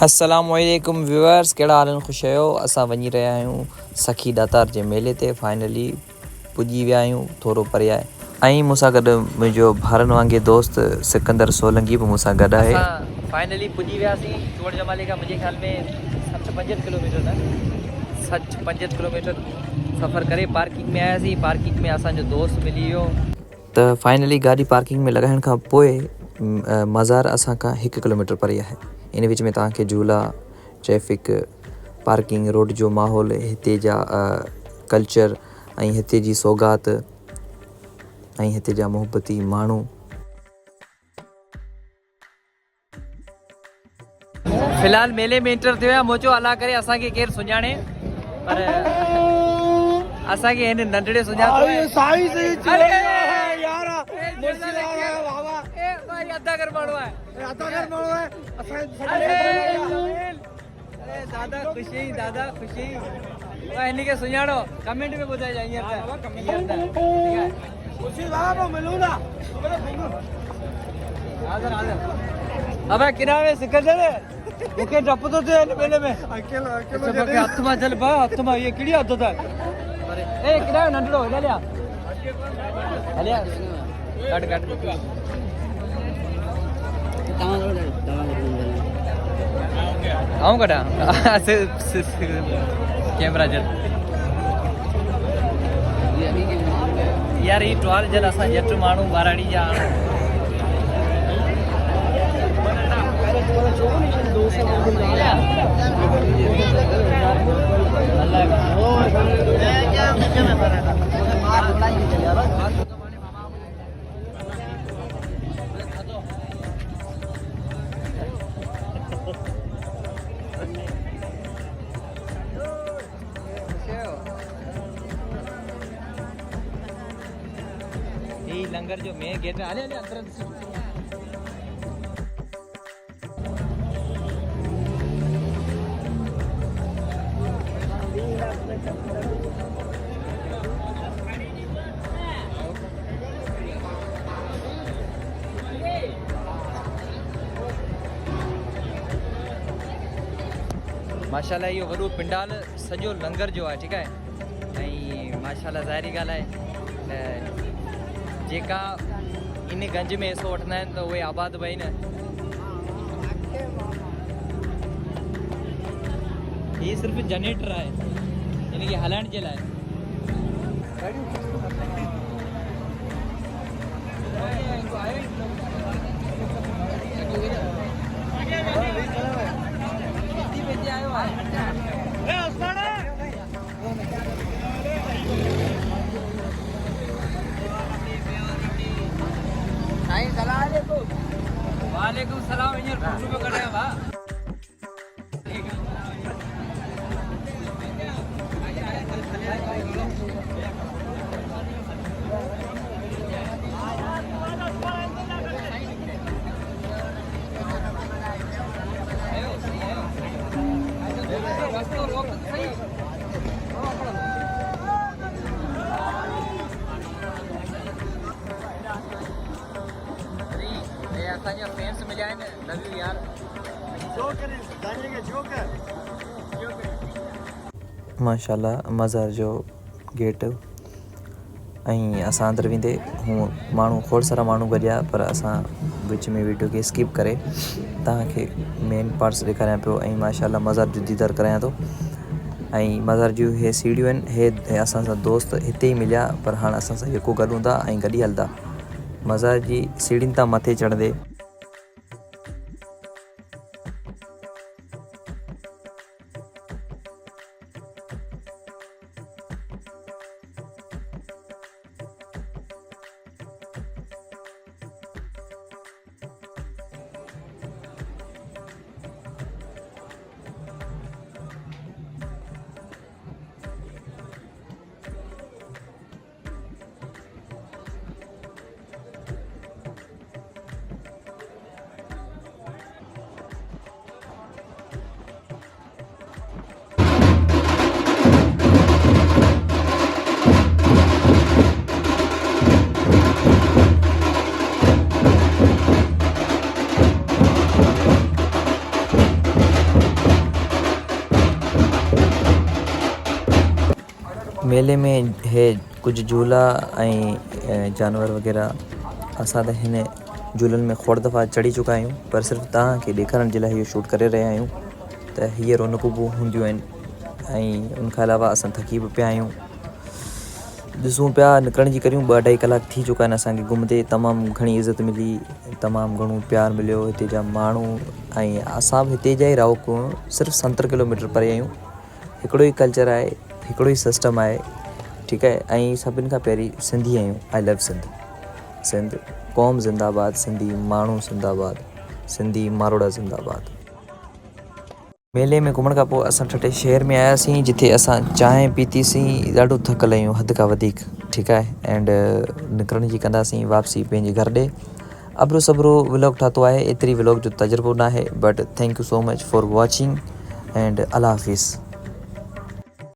अस्सलाम वालेकुम व्यूअर्स, कहिड़ा हाल आहिनि? ख़ुशि आहियो? असां वञी रहिया आहियूं सखी दातार जे मेले ते। फाइनली पुॼी विया आहियूं, थोरो परे आहे। ऐं मूंसां गॾु मुंहिंजो भारनि वांगुरु दोस्त सिकंदर सोलंकी बि मूंसां गॾु आहे। असां फाइनली पुॼी वियासीं चोड़ जमाले खां। मुंहिंजे ख़्याल में 60-65 किलोमीटर न 60-65 किलोमीटर सफ़र करे पार्किंग में आयासीं। पार्किंग में असांजो दोस्त मिली वियो। त फाइनली गाॾी पार्किंग में लॻाइण खां पोइ मज़ार असां खां 1 किलोमीटर परे आहे। इन विच में तव्हांखे झूला, ट्रैफिक, पार्किंग, रोड जो माहौल, हिते जा कल्चर ऐं हिते जी सौगात ऐं हिते जा मुहबती माण्हू। फ़िलहाल मेले में एंटर थियो आहे। मोचो अला करे असांखे केरु सुञाणे, पर असांखे हिन नंढड़े सुञातो आहे। अदागर माण्हू आहे। दादा ख़ुशी, दादा ख़ुशी। हिन खे सुञाणो, कमेंट में ॿुधाइजो। अब किनारे सिकंदर मूंखे डपु थो थिए हिन मेले में। हथ मां जल भाउ, हथ मां इहे कहिड़ी हथ था। ए किनारे नंढड़ो हलिया हलिया कट आऊं कटा कैमरा जल यार। ही ट्वाल जल असां जट माण्हू बाराड़ी जा लंगर जो मेन गेट है। अंदर माशाल्लाह यो वॾो पिंडाल सॼो लंगर जो आहे। ठीकु आहे। ऐं माशाल्लाह ज़ाहिरी ॻाल्हि आहे जेका इन गंज में हिसो वठंदा आहिनि त उहे आबाद बि आहिनि। हीअ सिर्फ़ु जनरेटर आहे हिन खे हलाइण जे लाइ। वालेकुम सलाम। हींअर फोटो पियो कढायां भाउ। असांजा फैंस मिलिया आहिनि। लव यू यार। माशाल्लाह मज़ार जो गेट। ऐं असां अंदरि वेंदे हूअं माण्हू खोड़ सारा माण्हू गॾिया, पर असां विच में वीडियो खे स्किप करे तव्हांखे मेन पार्ट्स ॾेखारियां पियो। ऐं माशाल्लाह मज़ार जो दीदार करायां थो। ऐं मज़ार जूं इहे सीढ़ियूं आहिनि। हे असां सां दोस्त हिते ई मिलिया, पर हाणे असां सां जेको गॾु हूंदा ऐं गॾु ई हलंदा। मज़ार जी सीढ़ियुनि तां मथे चढ़ंदे मेले में हे कुछ झूला ऐं जानवर वग़ैरह असां त हिन झूलनि में खोड़ दफ़ा चढ़ी चुका आहियूं, पर सिर्फ़ु तव्हांखे ॾेखारण जे लाइ इहो शूट करे रहिया आहियूं त हीअ रौनकूं बि हूंदियूं आहिनि। ऐं उन खां अलावा असां थकी बि पिया आहियूं, ॾिसूं पिया निकिरण जी करियूं। 2-2.5 कलाक थी चुका आहिनि असांखे घुमंदे। तमामु घणी इज़त मिली, तमामु घणो प्यारु मिलियो हिते जा माण्हू, ऐं असां बि हिते जा ई रहोकू आहियूं, सिर्फ़ु 70 किलोमीटर परे आहियूं। हिकिड़ो ई कल्चर आहे, हिकिड़ो ई सिस्टम आहे, ठीकु आहे। ऐं सभिनि खां पहिरीं सिंधी आहियूं। I love Sindh. सिंध क़ौम ज़िंदाबाद, सिंधी माण्हू ज़िंदाबाद, सिंधी मारोड़ा ज़िंदाबाद। मेले में घुमण खां पोइ असां ठठे शहर में आयासीं, जिथे असां चांहि पीतीसीं। ॾाढो थकल आहियूं, हद खां वधीक, ठीकु आहे। एंड निकिरण जी कंदासीं वापसी पंहिंजे घर ॾे। अबरो सबरो व्लॉग ठातो आहे, एतिरी व्लॉग जो तजुर्बो न आहे, but thank you so much for watching and अल्लाह हाफ़िज़।